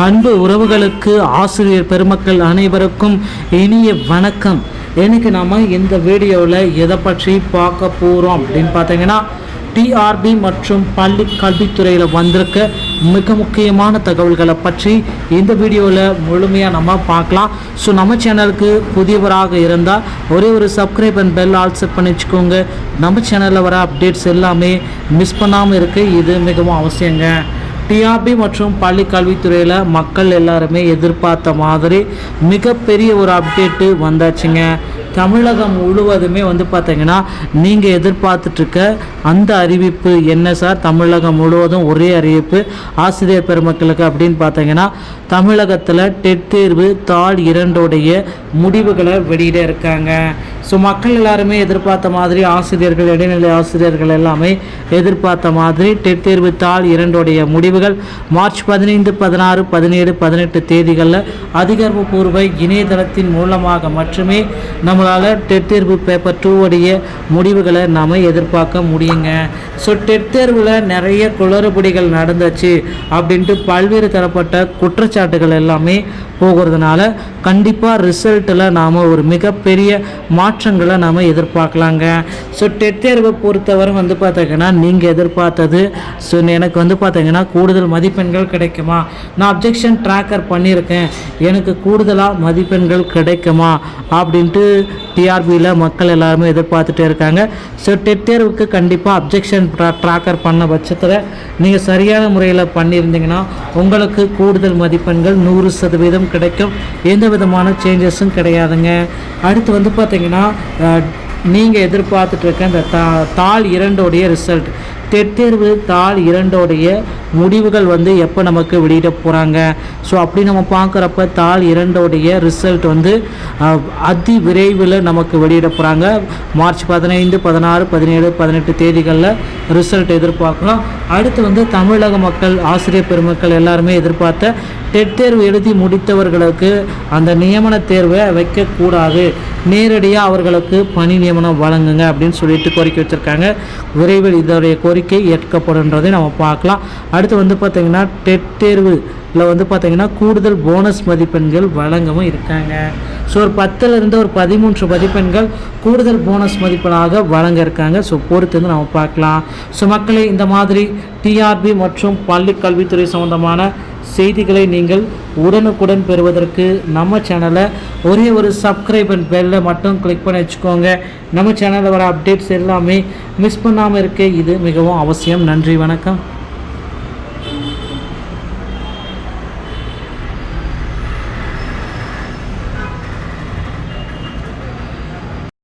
அன்பு உறவுகளுக்கு ஆசிரியர் பெருமக்கள் அனைவருக்கும் இனிய வணக்கம். இன்னைக்கு நாம இந்த வீடியோவில் எதை பற்றி பார்க்க போகிறோம் அப்படின்னு பார்த்தீங்கன்னா, டிஆர்பி மற்றும் பள்ளி கல்வித்துறையில் வந்திருக்க மிக முக்கியமான தகவல்களை பற்றி இந்த வீடியோவில் முழுமையாக நம்ம பார்க்கலாம். ஸோ நம்ம சேனலுக்கு புதியவராக இருந்தால் ஒரே ஒரு subscribe and bell all set பண்ணி வச்சுக்கோங்க. நம்ம சேனலில் வர அப்டேட்ஸ் எல்லாமே மிஸ் பண்ணாமல் இருக்க இது மிகவும் அவசியங்க. டிஆர்பி மற்றும் பள்ளி கல்வித்துறையில் மக்கள் எல்லாருமே எதிர்பார்த்த மாதிரி மிகப்பெரிய ஒரு அப்டேட்டு வந்தாச்சுங்க. தமிழகம் முழுவதுமே பார்த்தீங்கன்னா நீங்கள் எதிர்பார்த்துட்ருக்க அந்த அறிவிப்பு என்ன சார்? தமிழகம் முழுவதும் ஒரே அறிவிப்பு ஆசிரியர் பெருமக்களுக்கு அப்படின்னு பார்த்தீங்கன்னா, தமிழகத்தில் டெட் தேர்வு தாள் 2 முடிவுகளை வெளியிட இருக்காங்க. ஸோ மக்கள் எல்லாருமே எதிர்பார்த்த மாதிரி, ஆசிரியர்கள், இடைநிலை ஆசிரியர்கள் எல்லாமே எதிர்பார்த்த மாதிரி டெட் தேர்வு தாள் 2 முடிவுகள் மார்ச் 15, 16, 17, 18 தேதிகளில் அதிகாரப்பூர்வ இணையதளத்தின் மூலமாக மட்டுமே நம்மளால் டெட் தேர்வு பேப்பர் 2 முடிவுகளை நாம் எதிர்பார்க்க முடியுங்க. ஸோ டெட் தேர்வில் நிறைய குளறுபடிகள் நடந்துச்சு அப்படின்ட்டு பல்வேறு தரப்பட்ட குற்றச்சாட்டுகள் எல்லாமே போகிறதுனால கண்டிப்பாக ரிசல்ட்டில் நாம் ஒரு மிகப்பெரிய மாற்றங்களை நாம் எதிர்பார்க்கலாங்க. ஸோ டெட் தேர்வை பொறுத்தவரை பார்த்தீங்கன்னா, நீங்கள் எதிர்பார்த்தது ஸோ எனக்கு பார்த்தீங்கன்னா கூடுதல் மதிப்பெண்கள் கிடைக்குமா, நான் அப்ஜெக்ஷன் ட்ராக்கர் பண்ணியிருக்கேன், எனக்கு கூடுதலாக மதிப்பெண்கள் கிடைக்குமா அப்படின்ட்டு டிஆர்பியில் மக்கள் எல்லாருமே எதிர்பார்த்துட்டே இருக்காங்க. ஸோ டெட் தேர்வுக்கு கண்டிப்பாக அப்ஜெக்ஷன் ட்ராக்கர் பண்ண பட்சத்தில் நீங்கள் சரியான முறையில் பண்ணியிருந்தீங்கன்னா உங்களுக்கு கூடுதல் மதிப்பெண்கள் 100% கிடைக்கும். எந்த விதமான சேஞ்சஸும் கிடையாதுங்க. அடுத்து பார்த்தீங்கன்னா, நீங்கள் எதிர்பார்த்துட்டு இருக்க இந்த தாள் 2 ரிசல்ட், டெட் தேர்வு தாள் 2 முடிவுகள் எப்போ நமக்கு வெளியிட போகிறாங்க. ஸோ அப்படி நம்ம பார்க்குறப்ப தாள் 2 ரிசல்ட் அதி விரைவில் நமக்கு வெளியிட போகிறாங்க. மார்ச் 15, 16, 17, 18 தேதிகளில் ரிசல்ட் எதிர்பார்க்கலாம். அடுத்து தமிழக மக்கள், ஆசிரியர் பெருமக்கள் எல்லாருமே எதிர்பார்த்த டெட் தேர்வு எழுதி முடித்தவர்களுக்கு அந்த நியமன தேர்வை வைக்கக்கூடாது, நேரடியாக அவர்களுக்கு பணி நியமனம் வழங்குங்க அப்படின்னு சொல்லிட்டு கோரிக்கை வச்சுருக்காங்க. விரைவில் இதோடைய கோரிக்கை ஏற்கப்படுன்றதை நம்ம பார்க்கலாம். அடுத்து பார்த்திங்கன்னா, டெட் தேர்வில் பார்த்திங்கன்னா கூடுதல் போனஸ் மதிப்பெண்கள் வழங்கவும் இருக்காங்க. ஸோ ஒரு 10லிருந்து ஒரு 13 மதிப்பெண்கள் கூடுதல் போனஸ் மதிப்பெண்ணாக வழங்க இருக்காங்க. ஸோ பொறுத்து நம்ம பார்க்கலாம். ஸோ மக்களே, இந்த மாதிரி டிஆர்பி மற்றும் பள்ளி கல்வித்துறை சம்பந்தமான செய்திகளை நீங்கள் உடனுக்குடன் பெறுவதற்கு நம்ம சேனலை ஒரே ஒரு சப்ஸ்கிரைப் அண்ட் பெல்லை மட்டும் கிளிக் பண்ணி வச்சுக்கோங்க. நம்ம சேனலில் வர அப்டேட்ஸ் எல்லாமே மிஸ் பண்ணாமல் இருக்க இது மிகவும் அவசியம். நன்றி, வணக்கம்.